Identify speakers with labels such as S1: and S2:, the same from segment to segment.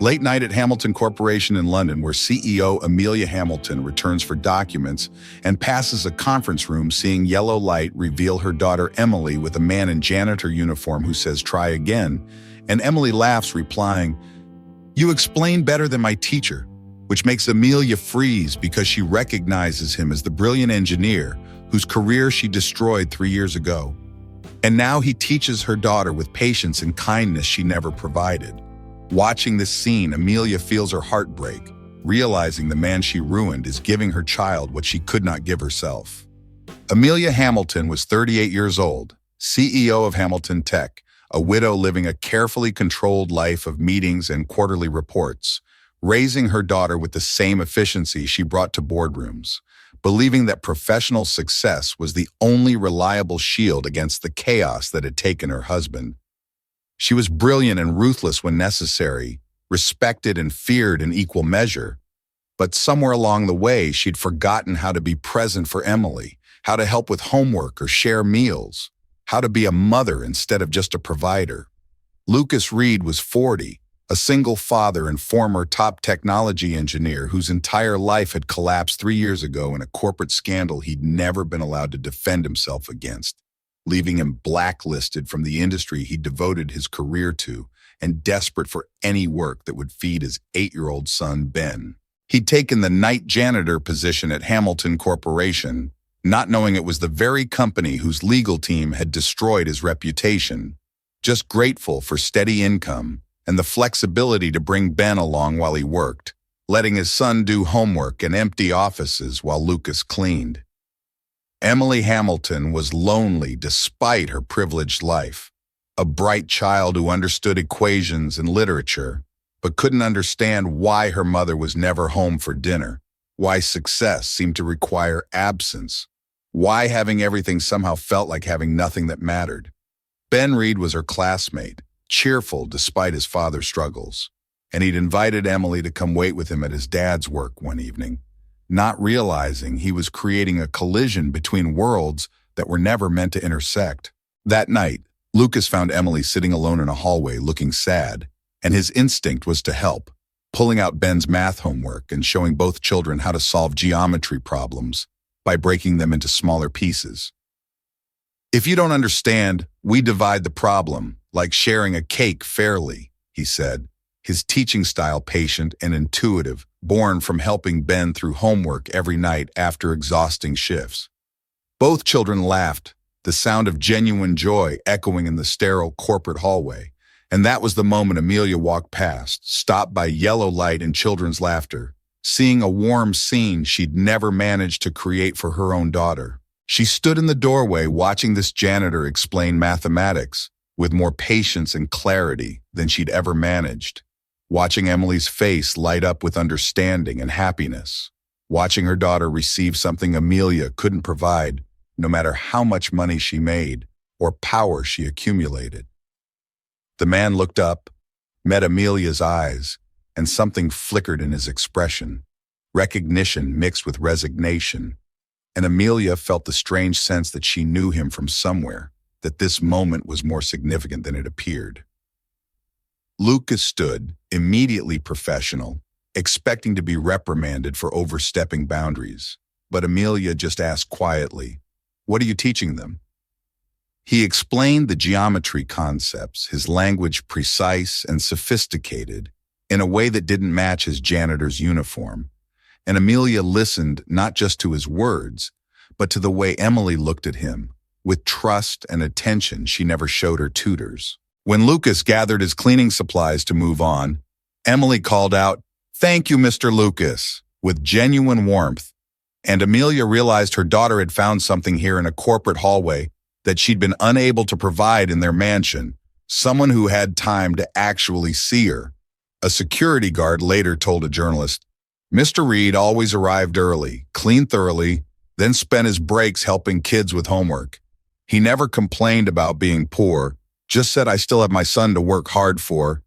S1: Late night at Hamilton Corporation in London, where CEO Amelia Hamilton returns for documents and passes a conference room seeing yellow light reveal her daughter Emily with a man in janitor uniform who says, "Try again." And Emily laughs, replying, "You explain better than my teacher," which makes Amelia freeze because she recognizes him as the brilliant engineer whose career she destroyed 3 years ago. And now he teaches her daughter with patience and kindness she never provided. Watching this scene, Amelia feels her heart break, realizing the man she ruined is giving her child what she could not give herself. Amelia Hamilton was 38 years old, CEO of Hamilton Tech, a widow living a carefully controlled life of meetings and quarterly reports, raising her daughter with the same efficiency she brought to boardrooms, believing that professional success was the only reliable shield against the chaos that had taken her husband. She was brilliant and ruthless when necessary, respected and feared in equal measure. But somewhere along the way, she'd forgotten how to be present for Emily, how to help with homework or share meals, how to be a mother instead of just a provider. Lucas Reed was 40, a single father and former top technology engineer whose entire life had collapsed 3 years ago in a corporate scandal he'd never been allowed to defend himself against, leaving him blacklisted from the industry he devoted his career to and desperate for any work that would feed his 8-year-old son, Ben. He'd taken the night janitor position at Hamilton Corporation, not knowing it was the very company whose legal team had destroyed his reputation, just grateful for steady income and the flexibility to bring Ben along while he worked, letting his son do homework and empty offices while Lucas cleaned. Emily Hamilton was lonely despite her privileged life, a bright child who understood equations and literature, but couldn't understand why her mother was never home for dinner, why success seemed to require absence, why having everything somehow felt like having nothing that mattered. Ben Reed was her classmate, cheerful despite his father's struggles, and he'd invited Emily to come wait with him at his dad's work one evening, not realizing he was creating a collision between worlds that were never meant to intersect. That night, Lucas found Emily sitting alone in a hallway looking sad, and his instinct was to help, pulling out Ben's math homework and showing both children how to solve geometry problems by breaking them into smaller pieces. "If you don't understand, we divide the problem, like sharing a cake fairly," he said, his teaching style patient and intuitive, born from helping Ben through homework every night after exhausting shifts. Both children laughed, the sound of genuine joy echoing in the sterile corporate hallway, and that was the moment Amelia walked past, stopped by yellow light and children's laughter, seeing a warm scene she'd never managed to create for her own daughter. She stood in the doorway watching this janitor explain mathematics with more patience and clarity than she'd ever managed, watching Emily's face light up with understanding and happiness, watching her daughter receive something Amelia couldn't provide, no matter how much money she made or power she accumulated. The man looked up, met Amelia's eyes, and something flickered in his expression, recognition mixed with resignation, and Amelia felt the strange sense that she knew him from somewhere, that this moment was more significant than it appeared. Lucas stood, immediately professional, expecting to be reprimanded for overstepping boundaries, but Amelia just asked quietly, "What are you teaching them?" He explained the geometry concepts, his language precise and sophisticated, in a way that didn't match his janitor's uniform, and Amelia listened not just to his words, but to the way Emily looked at him, with trust and attention she never showed her tutors. When Lucas gathered his cleaning supplies to move on, Emily called out, "Thank you, Mr. Lucas," with genuine warmth, and Amelia realized her daughter had found something here in a corporate hallway that she'd been unable to provide in their mansion, someone who had time to actually see her. A security guard later told a journalist, "Mr. Reed always arrived early, cleaned thoroughly, then spent his breaks helping kids with homework. He never complained about being poor, just said I still have my son to work hard for,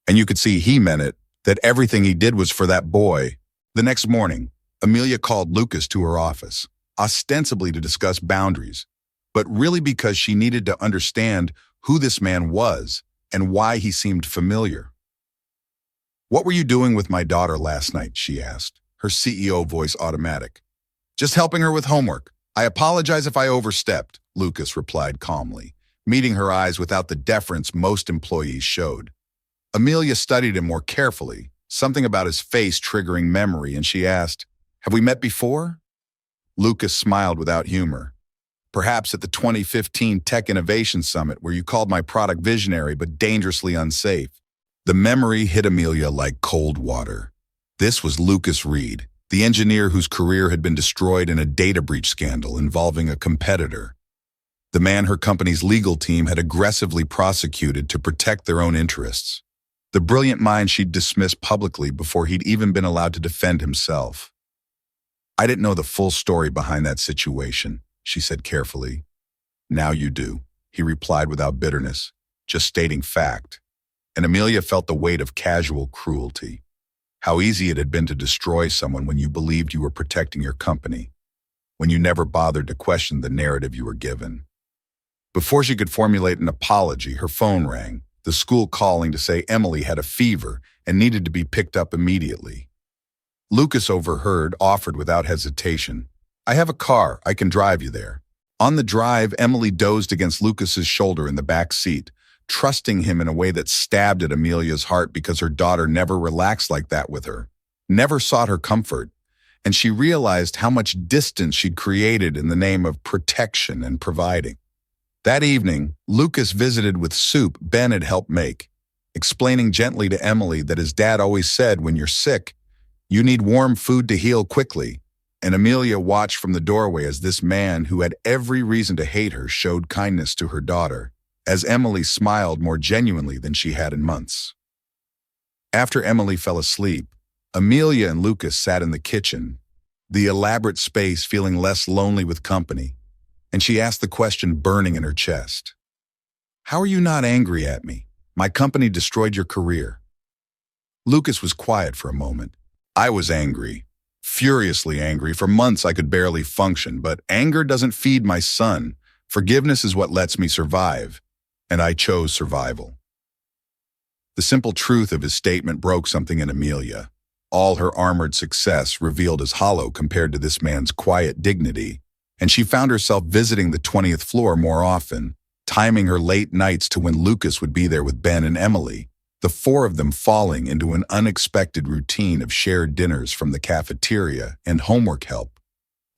S1: and you could see he meant it, that everything he did was for that boy." The next morning, Amelia called Lucas to her office, ostensibly to discuss boundaries, but really because she needed to understand who this man was and why he seemed familiar. "What were you doing with my daughter last night?" she asked, her CEO voice automatic. "Just helping her with homework. I apologize if I overstepped," Lucas replied calmly, meeting her eyes without the deference most employees showed. Amelia studied him more carefully, something about his face triggering memory, and she asked, "Have we met before?" Lucas smiled without humor. "Perhaps at the 2015 Tech Innovation Summit, where you called my product visionary but dangerously unsafe." The memory hit Amelia like cold water. This was Lucas Reed, the engineer whose career had been destroyed in a data breach scandal involving a competitor. The man her company's legal team had aggressively prosecuted to protect their own interests. The brilliant mind she'd dismissed publicly before he'd even been allowed to defend himself. "I didn't know the full story behind that situation," she said carefully. "Now you do," he replied without bitterness, just stating fact. And Amelia felt the weight of casual cruelty. How easy it had been to destroy someone when you believed you were protecting your company, when you never bothered to question the narrative you were given. Before she could formulate an apology, her phone rang, the school calling to say Emily had a fever and needed to be picked up immediately. Lucas overheard, offered without hesitation, "I have a car, I can drive you there." On the drive, Emily dozed against Lucas's shoulder in the back seat, trusting him in a way that stabbed at Amelia's heart because her daughter never relaxed like that with her, never sought her comfort, and she realized how much distance she'd created in the name of protection and providing. That evening, Lucas visited with soup Ben had helped make, explaining gently to Emily that his dad always said, "When you're sick, you need warm food to heal quickly." And Amelia watched from the doorway as this man, who had every reason to hate her, showed kindness to her daughter, as Emily smiled more genuinely than she had in months. After Emily fell asleep, Amelia and Lucas sat in the kitchen, the elaborate space feeling less lonely with company, and she asked the question burning in her chest. "How are you not angry at me? My company destroyed your career." Lucas was quiet for a moment. "I was angry, furiously angry. For months I could barely function, but anger doesn't feed my son. Forgiveness is what lets me survive, and I chose survival." The simple truth of his statement broke something in Amelia. All her armored success revealed as hollow compared to this man's quiet dignity, and she found herself visiting the 20th floor more often, timing her late nights to when Lucas would be there with Ben and Emily, the four of them falling into an unexpected routine of shared dinners from the cafeteria and homework help.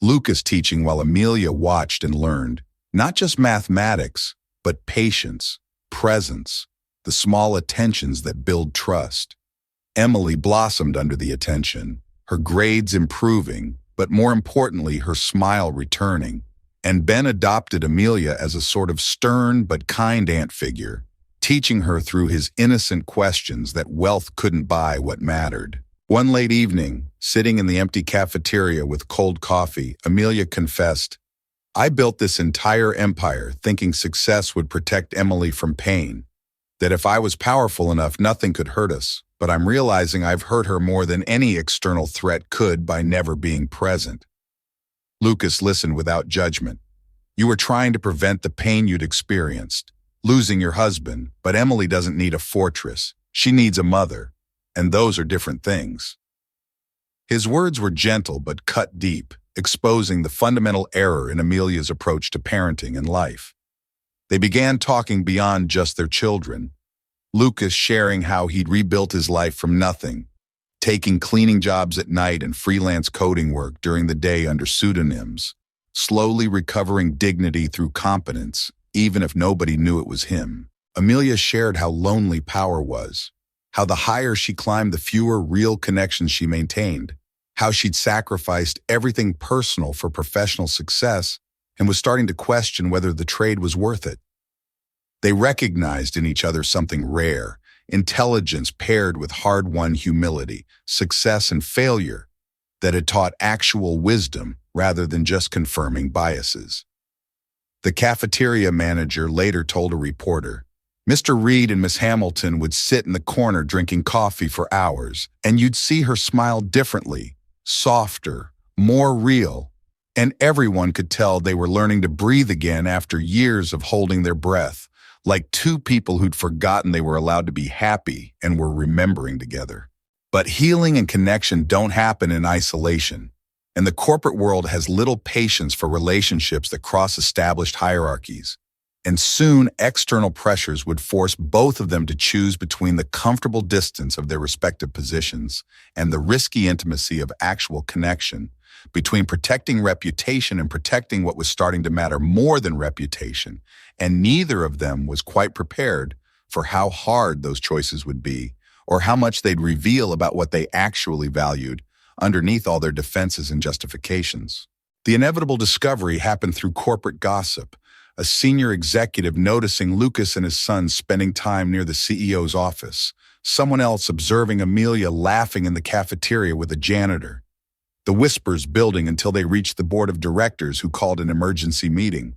S1: Lucas teaching while Amelia watched and learned, not just mathematics, but patience, presence, the small attentions that build trust. Emily blossomed under the attention, her grades improving, but more importantly, her smile returning. And Ben adopted Amelia as a sort of stern but kind aunt figure, teaching her through his innocent questions that wealth couldn't buy what mattered. One late evening, sitting in the empty cafeteria with cold coffee, Amelia confessed, "I built this entire empire thinking success would protect Emily from pain, that if I was powerful enough, nothing could hurt us. But I'm realizing I've hurt her more than any external threat could by never being present." Lucas listened without judgment. "You were trying to prevent the pain you'd experienced, losing your husband, but Emily doesn't need a fortress. She needs a mother, and those are different things." His words were gentle but cut deep, exposing the fundamental error in Amelia's approach to parenting and life. They began talking beyond just their children, Lucas sharing how he'd rebuilt his life from nothing, taking cleaning jobs at night and freelance coding work during the day under pseudonyms, slowly recovering dignity through competence, even if nobody knew it was him. Amelia shared how lonely power was, how the higher she climbed, the fewer real connections she maintained, how she'd sacrificed everything personal for professional success and was starting to question whether the trade was worth it. They recognized in each other something rare, intelligence paired with hard-won humility, success and failure that had taught actual wisdom rather than just confirming biases. The cafeteria manager later told a reporter, "Mr. Reed and Miss Hamilton would sit in the corner drinking coffee for hours, and you'd see her smile differently, softer, more real, and everyone could tell they were learning to breathe again after years of holding their breath, like two people who'd forgotten they were allowed to be happy and were remembering together." But healing and connection don't happen in isolation, and the corporate world has little patience for relationships that cross established hierarchies. And soon, external pressures would force both of them to choose between the comfortable distance of their respective positions and the risky intimacy of actual connection, between protecting reputation and protecting what was starting to matter more than reputation. And neither of them was quite prepared for how hard those choices would be, or how much they'd reveal about what they actually valued underneath all their defenses and justifications. The inevitable discovery happened through corporate gossip, a senior executive noticing Lucas and his son spending time near the CEO's office, someone else observing Amelia laughing in the cafeteria with a janitor. The whispers building until they reached the board of directors, who called an emergency meeting.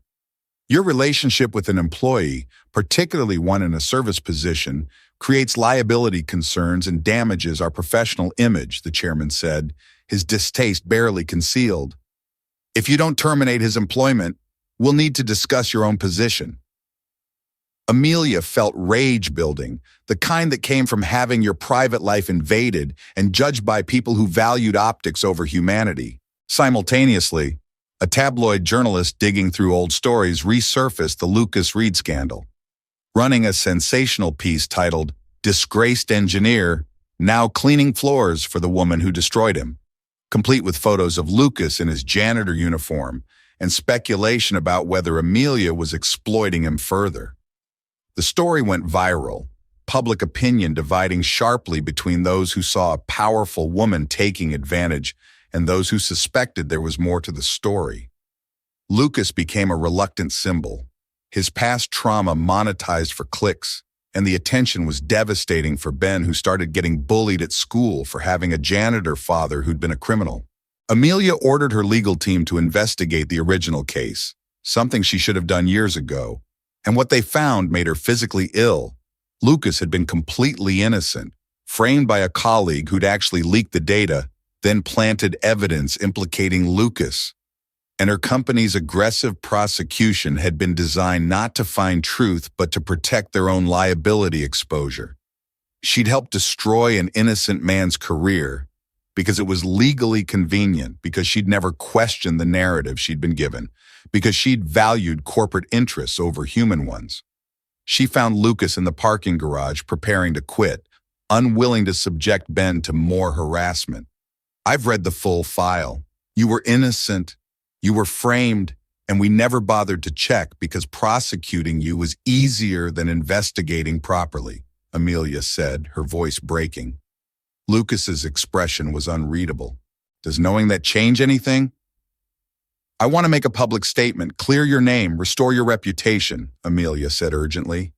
S1: Your relationship with an employee, particularly one in a service position, creates liability concerns and damages our professional image, the chairman said, his distaste barely concealed. If you don't terminate his employment, we'll need to discuss your own position. Amelia felt rage building, the kind that came from having your private life invaded and judged by people who valued optics over humanity. Simultaneously, a tabloid journalist digging through old stories resurfaced the Lucas Reed scandal, running a sensational piece titled, "Disgraced Engineer, Now Cleaning Floors for the Woman Who Destroyed Him," complete with photos of Lucas in his janitor uniform and speculation about whether Amelia was exploiting him further. The story went viral, public opinion dividing sharply between those who saw a powerful woman taking advantage and those who suspected there was more to the story. Lucas became a reluctant symbol, his past trauma monetized for clicks, and the attention was devastating for Ben, who started getting bullied at school for having a janitor father who'd been a criminal. Amelia ordered her legal team to investigate the original case, something she should have done years ago, and what they found made her physically ill. Lucas had been completely innocent, framed by a colleague who'd actually leaked the data, then planted evidence implicating Lucas. And her company's aggressive prosecution had been designed not to find truth but to protect their own liability exposure. She'd helped destroy an innocent man's career because it was legally convenient, because she'd never questioned the narrative she'd been given, because she'd valued corporate interests over human ones. She found Lucas in the parking garage preparing to quit, unwilling to subject Ben to more harassment. "I've read the full file. You were innocent. You were framed, and we never bothered to check because prosecuting you was easier than investigating properly," Amelia said, her voice breaking. Lucas's expression was unreadable. "Does knowing that change anything?" "I want to make a public statement, clear your name, restore your reputation," Amelia said urgently.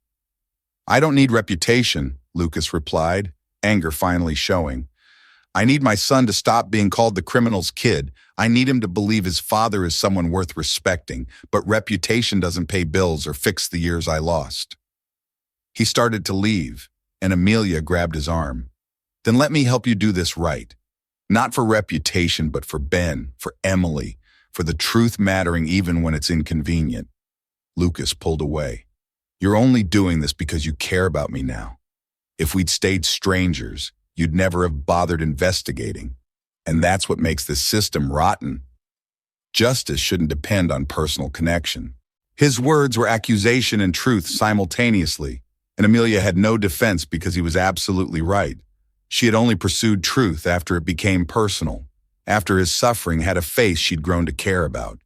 S1: "I don't need reputation," Lucas replied, anger finally showing. "I need my son to stop being called the criminal's kid. I need him to believe his father is someone worth respecting, but reputation doesn't pay bills or fix the years I lost." He started to leave, and Amelia grabbed his arm. "Then let me help you do this right. Not for reputation, but for Ben, for Emily, for the truth mattering even when it's inconvenient." Lucas pulled away. "You're only doing this because you care about me now. If we'd stayed strangers, you'd never have bothered investigating. And that's what makes this system rotten. Justice shouldn't depend on personal connection." His words were accusation and truth simultaneously, and Amelia had no defense because he was absolutely right. She had only pursued truth after it became personal, after his suffering had a face she'd grown to care about.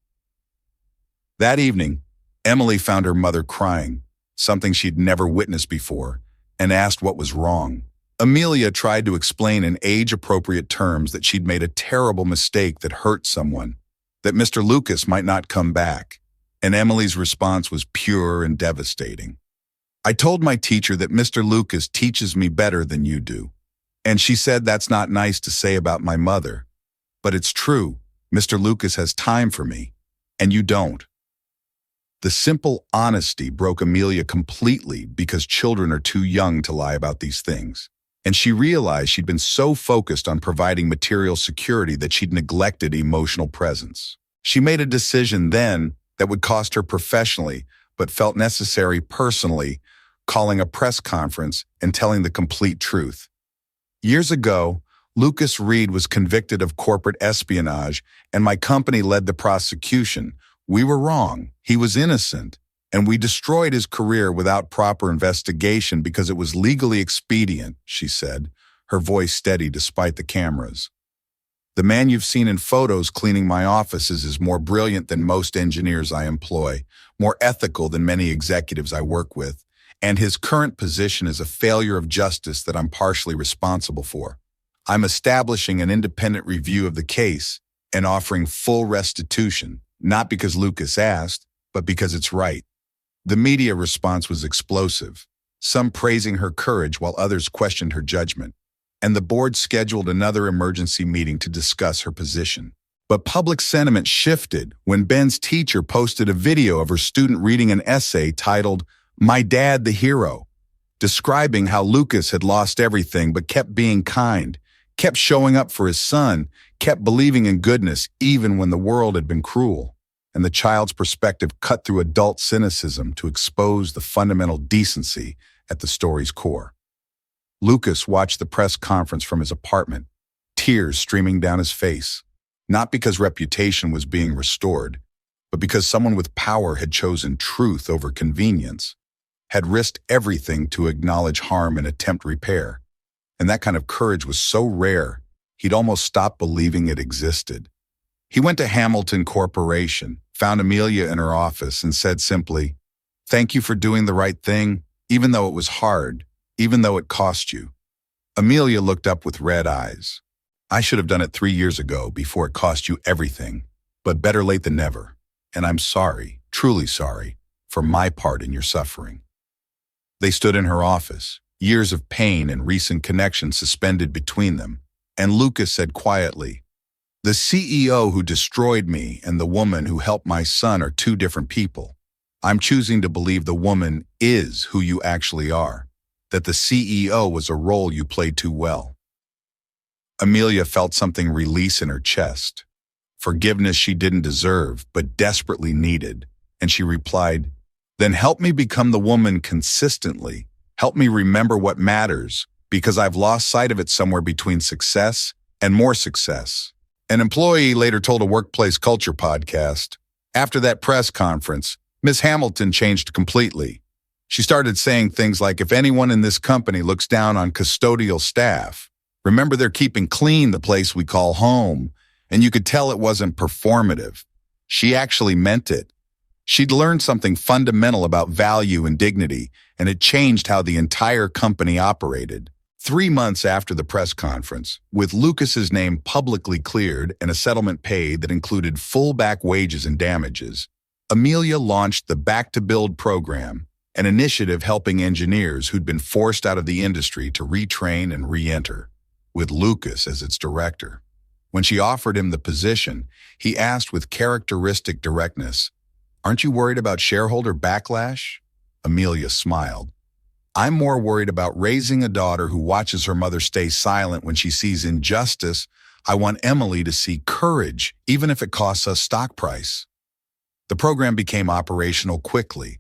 S1: That evening, Emily found her mother crying, something she'd never witnessed before, and asked what was wrong. Amelia tried to explain in age-appropriate terms that she'd made a terrible mistake that hurt someone, that Mr. Lucas might not come back, and Emily's response was pure and devastating. "I told my teacher that Mr. Lucas teaches me better than you do, and she said that's not nice to say about my mother. But it's true, Mr. Lucas has time for me, and you don't." The simple honesty broke Amelia completely because children are too young to lie about these things. And she realized she'd been so focused on providing material security that she'd neglected emotional presence. She made a decision then that would cost her professionally, but felt necessary personally, calling a press conference and telling the complete truth. Years ago, Lucas Reed was convicted of corporate espionage, and my company led the prosecution. We were wrong. He was innocent. And we destroyed his career without proper investigation because it was legally expedient, she said, her voice steady despite the cameras. The man you've seen in photos cleaning my offices is more brilliant than most engineers I employ, more ethical than many executives I work with, and his current position is a failure of justice that I'm partially responsible for. I'm establishing an independent review of the case and offering full restitution, not because Lucas asked, but because it's right. The media response was explosive, some praising her courage while others questioned her judgment, and the board scheduled another emergency meeting to discuss her position. But public sentiment shifted when Ben's teacher posted a video of her student reading an essay titled, "My Dad the Hero," describing how Lucas had lost everything but kept being kind, kept showing up for his son, kept believing in goodness even when the world had been cruel. And the child's perspective cut through adult cynicism to expose the fundamental decency at the story's core. Lucas watched the press conference from his apartment, tears streaming down his face, not because reputation was being restored, but because someone with power had chosen truth over convenience, had risked everything to acknowledge harm and attempt repair. And that kind of courage was so rare, he'd almost stopped believing it existed. He went to Hamilton Corporation, found Amelia in her office, and said simply, "Thank you for doing the right thing, even though it was hard, even though it cost you." Amelia looked up with red eyes. "I should have done it 3 years ago before it cost you everything, but better late than never. And I'm sorry, truly sorry, for my part in your suffering." They stood in her office, years of pain and recent connections suspended between them, and Lucas said quietly, "The CEO who destroyed me and the woman who helped my son are two different people. I'm choosing to believe the woman is who you actually are, that the CEO was a role you played too well." Amelia felt something release in her chest. Forgiveness she didn't deserve, but desperately needed, and she replied, "Then help me become the woman consistently. Help me remember what matters, because I've lost sight of it somewhere between success and more success." An employee later told a Workplace Culture podcast, "After that press conference, Ms. Hamilton changed completely. She started saying things like, if anyone in this company looks down on custodial staff, remember they're keeping clean the place we call home." And you could tell it wasn't performative. She actually meant it. She'd learned something fundamental about value and dignity, and it changed how the entire company operated. 3 months after the press conference, with Lucas's name publicly cleared and a settlement paid that included full back wages and damages, Amelia launched the Back to Build program, an initiative helping engineers who'd been forced out of the industry to retrain and re-enter, with Lucas as its director. When she offered him the position, he asked with characteristic directness, "Aren't you worried about shareholder backlash?" Amelia smiled. "I'm more worried about raising a daughter who watches her mother stay silent when she sees injustice. I want Emily to see courage, even if it costs us stock price." The program became operational quickly,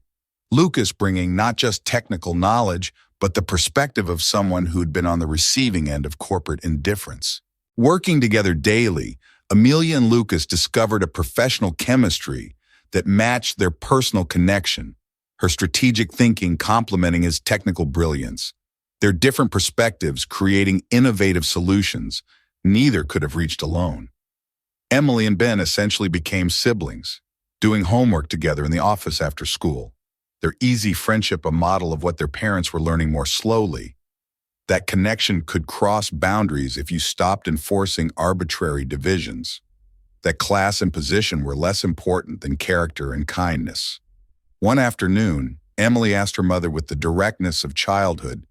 S1: Lucas bringing not just technical knowledge, but the perspective of someone who'd been on the receiving end of corporate indifference. Working together daily, Amelia and Lucas discovered a professional chemistry that matched their personal connection, her strategic thinking complementing his technical brilliance. Their different perspectives creating innovative solutions neither could have reached alone. Emily and Ben essentially became siblings, doing homework together in the office after school. Their easy friendship a model of what their parents were learning more slowly. That connection could cross boundaries if you stopped enforcing arbitrary divisions. That class and position were less important than character and kindness. One afternoon, Emily asked her mother with the directness of childhood,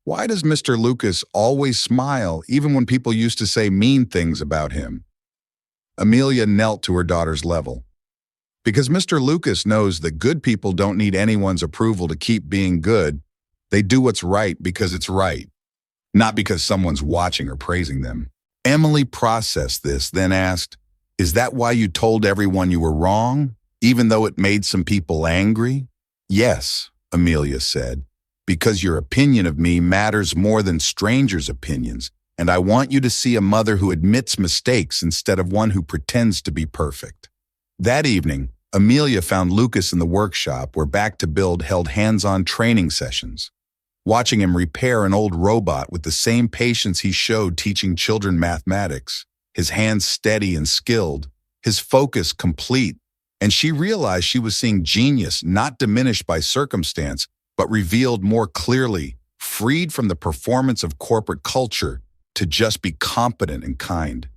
S1: "Why does Mr. Lucas always smile even when people used to say mean things about him?" Amelia knelt to her daughter's level. "Because Mr. Lucas knows that good people don't need anyone's approval to keep being good. They do what's right because it's right, not because someone's watching or praising them." Emily processed this, then asked, "Is that why you told everyone you were wrong, even though it made some people angry?" "Yes," Amelia said, "because your opinion of me matters more than strangers' opinions, And I want you to see a mother who admits mistakes instead of one who pretends to be perfect. That evening, Amelia found Lucas in the workshop where Back to Build held hands-on training sessions. Watching him repair an old robot with the same patience he showed teaching children mathematics, his hands steady and skilled, his focus complete, and she realized she was seeing genius not diminished by circumstance, but revealed more clearly, freed from the performance of corporate culture to just be competent and kind.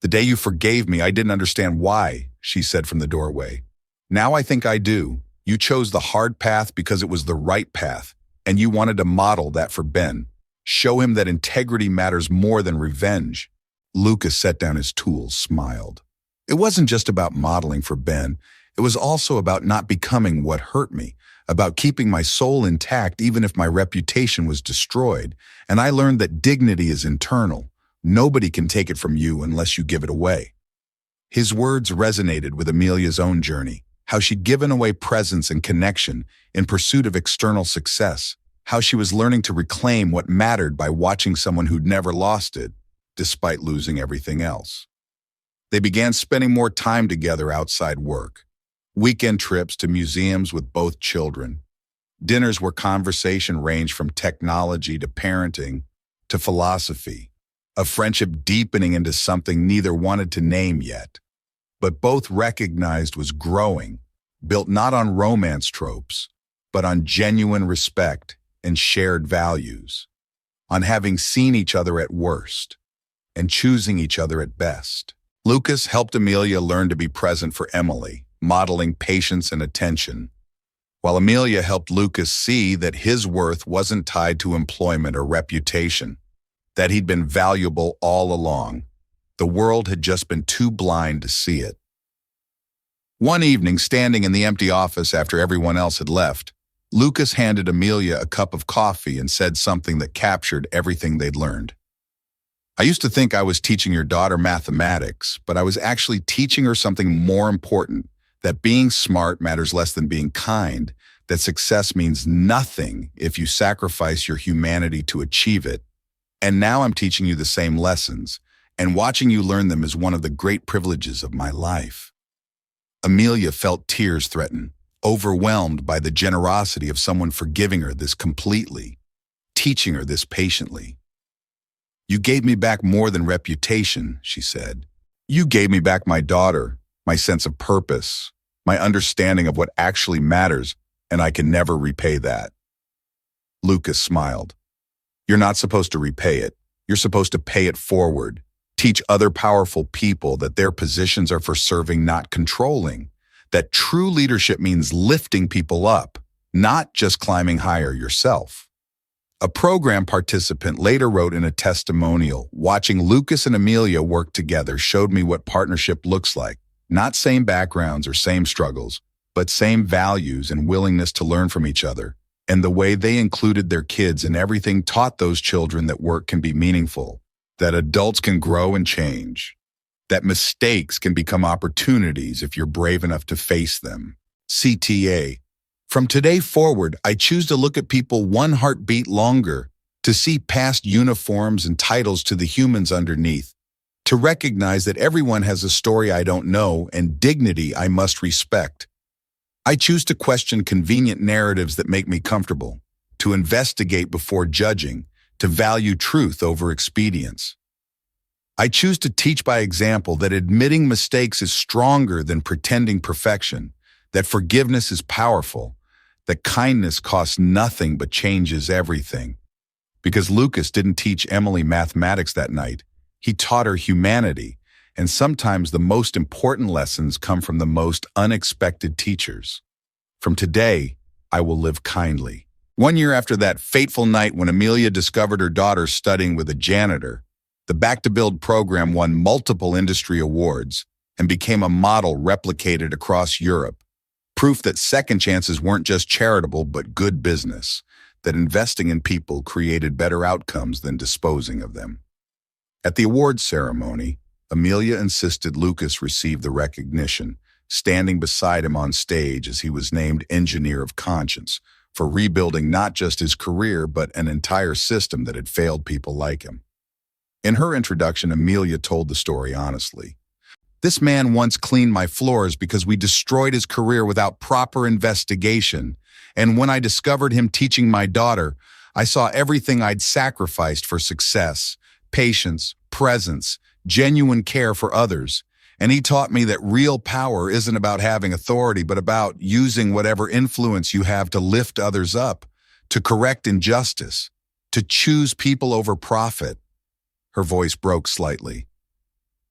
S1: "The day you forgave me, I didn't understand why," she said from the doorway. "Now I think I do. You chose the hard path because it was the right path, and you wanted to model that for Ben. Show him that integrity matters more than revenge." Lucas set down his tools, smiled. It wasn't just about modeling for Ben. It was also about not becoming what hurt me, about keeping my soul intact even if my reputation was destroyed. And I learned that dignity is internal. Nobody can take it from you unless you give it away. His words resonated with Amelia's own journey, how she'd given away presence and connection in pursuit of external success, how she was learning to reclaim what mattered by watching someone who'd never lost it, despite losing everything else. They began spending more time together outside work. Weekend trips to museums with both children. Dinners where conversation ranged from technology to parenting to philosophy. A friendship deepening into something neither wanted to name yet, but both recognized was growing, built not on romance tropes, but on genuine respect and shared values, on having seen each other at worst and choosing each other at best. Lucas helped Amelia learn to be present for Emily, modeling patience and attention, while Amelia helped Lucas see that his worth wasn't tied to employment or reputation, that he'd been valuable all along. The world had just been too blind to see it. One evening, standing in the empty office after everyone else had left, Lucas handed Amelia a cup of coffee and said something that captured everything they'd learned. "I used to think I was teaching your daughter mathematics, but I was actually teaching her something more important, that being smart matters less than being kind, that success means nothing if you sacrifice your humanity to achieve it. And now I'm teaching you the same lessons, and watching you learn them is one of the great privileges of my life." Amelia felt tears threaten, overwhelmed by the generosity of someone forgiving her this completely, teaching her this patiently. "You gave me back more than reputation," she said. "You gave me back my daughter, my sense of purpose, my understanding of what actually matters, and I can never repay that." Lucas smiled. "You're not supposed to repay it. You're supposed to pay it forward. Teach other powerful people that their positions are for serving, not controlling. That true leadership means lifting people up, not just climbing higher yourself." A program participant later wrote in a testimonial, "Watching Lucas and Amelia work together showed me what partnership looks like. Not same backgrounds or same struggles, but same values and willingness to learn from each other. And the way they included their kids in everything taught those children that work can be meaningful, that adults can grow and change, that mistakes can become opportunities if you're brave enough to face them." CTA. "From today forward, I choose to look at people one heartbeat longer, to see past uniforms and titles to the humans underneath, to recognize that everyone has a story I don't know and dignity I must respect. I choose to question convenient narratives that make me comfortable, to investigate before judging, to value truth over expedience. I choose to teach by example that admitting mistakes is stronger than pretending perfection, that forgiveness is powerful, that kindness costs nothing but changes everything." Because Lucas didn't teach Emily mathematics that night, he taught her humanity, and sometimes the most important lessons come from the most unexpected teachers. From today, I will live kindly. 1 year after that fateful night when Amelia discovered her daughter studying with a janitor, the Back to Build program won multiple industry awards and became a model replicated across Europe. Proof that second chances weren't just charitable but good business, that investing in people created better outcomes than disposing of them. At the awards ceremony, Amelia insisted Lucas receive the recognition, standing beside him on stage as he was named Engineer of Conscience for rebuilding not just his career but an entire system that had failed people like him. In her introduction, Amelia told the story honestly. This man once cleaned my floors because we destroyed his career without proper investigation. And when I discovered him teaching my daughter, I saw everything I'd sacrificed for success: patience, presence, genuine care for others. And he taught me that real power isn't about having authority, but about using whatever influence you have to lift others up, to correct injustice, to choose people over profit. Her voice broke slightly.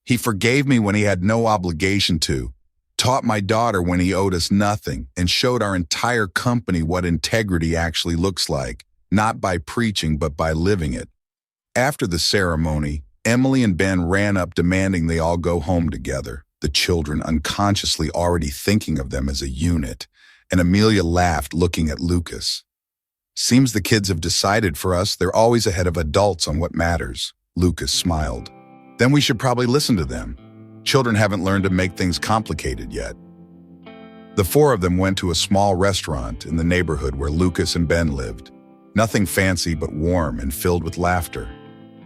S1: He forgave me when he had no obligation to, taught my daughter when he owed us nothing, and showed our entire company what integrity actually looks like, not by preaching but by living it. After the ceremony, Emily and Ben ran up demanding they all go home together, the children unconsciously already thinking of them as a unit, and Amelia laughed, looking at Lucas. "Seems the kids have decided for us they're always ahead of adults on what matters," Lucas smiled. "Then we should probably listen to them. Children haven't learned to make things complicated yet." The four of them went to a small restaurant in the neighborhood where Lucas and Ben lived. Nothing fancy but warm and filled with laughter.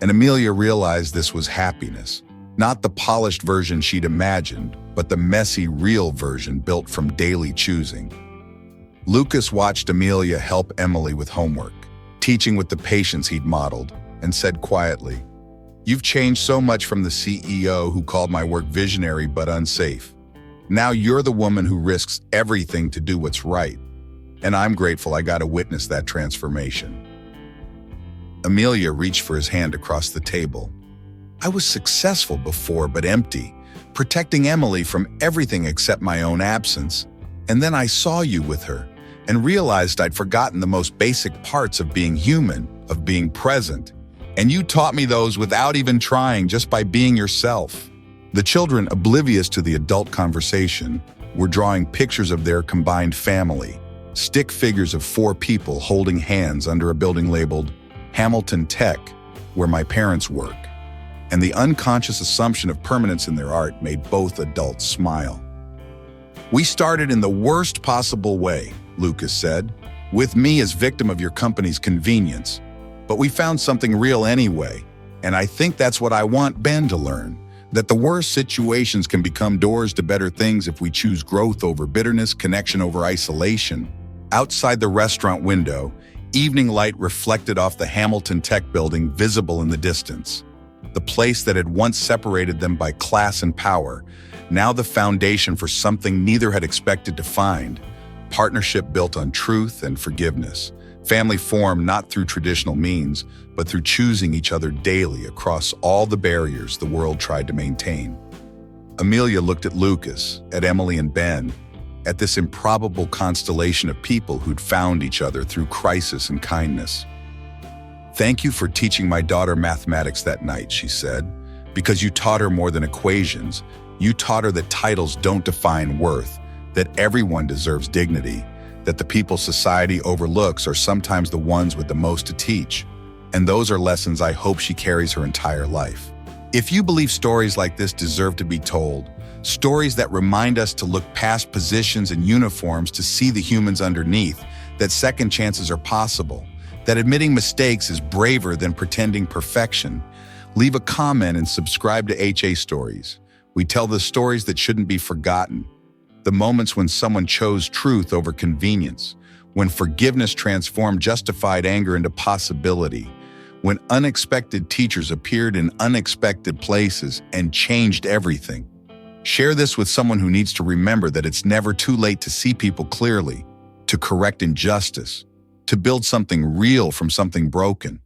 S1: And Amelia realized this was happiness, not the polished version she'd imagined, but the messy, real version built from daily choosing. Lucas watched Amelia help Emily with homework, teaching with the patience he'd modeled, and said quietly, "You've changed so much from the CEO who called my work visionary but unsafe. Now you're the woman who risks everything to do what's right. And I'm grateful I got to witness that transformation." Amelia reached for his hand across the table. "I was successful before, but empty, protecting Emily from everything except my own absence. And then I saw you with her and realized I'd forgotten the most basic parts of being human, of being present. And you taught me those without even trying, just by being yourself." The children, oblivious to the adult conversation, were drawing pictures of their combined family, stick figures of 4 people holding hands under a building labeled Hamilton Tech, where my parents work. And the unconscious assumption of permanence in their art made both adults smile. "We started in the worst possible way," Lucas said, "with me as victim of your company's convenience. But we found something real anyway, and I think that's what I want Ben to learn, that the worst situations can become doors to better things if we choose growth over bitterness, connection over isolation." Outside the restaurant window, evening light reflected off the Hamilton Tech building, visible in the distance. The place that had once separated them by class and power, now the foundation for something neither had expected to find: partnership built on truth and forgiveness. Family formed not through traditional means, but through choosing each other daily across all the barriers the world tried to maintain. Amelia looked at Lucas, at Emily and Ben, at this improbable constellation of people who'd found each other through crisis and kindness. "Thank you for teaching my daughter mathematics that night," she said, "because you taught her more than equations. You taught her that titles don't define worth, that everyone deserves dignity, that the people society overlooks are sometimes the ones with the most to teach. And those are lessons I hope she carries her entire life." If you believe stories like this deserve to be told, stories that remind us to look past positions and uniforms to see the humans underneath, that second chances are possible, that admitting mistakes is braver than pretending perfection, leave a comment and subscribe to HA Stories. We tell the stories that shouldn't be forgotten, the moments when someone chose truth over convenience, when forgiveness transformed justified anger into possibility, when unexpected teachers appeared in unexpected places and changed everything. Share this with someone who needs to remember that it's never too late to see people clearly, to correct injustice, to build something real from something broken.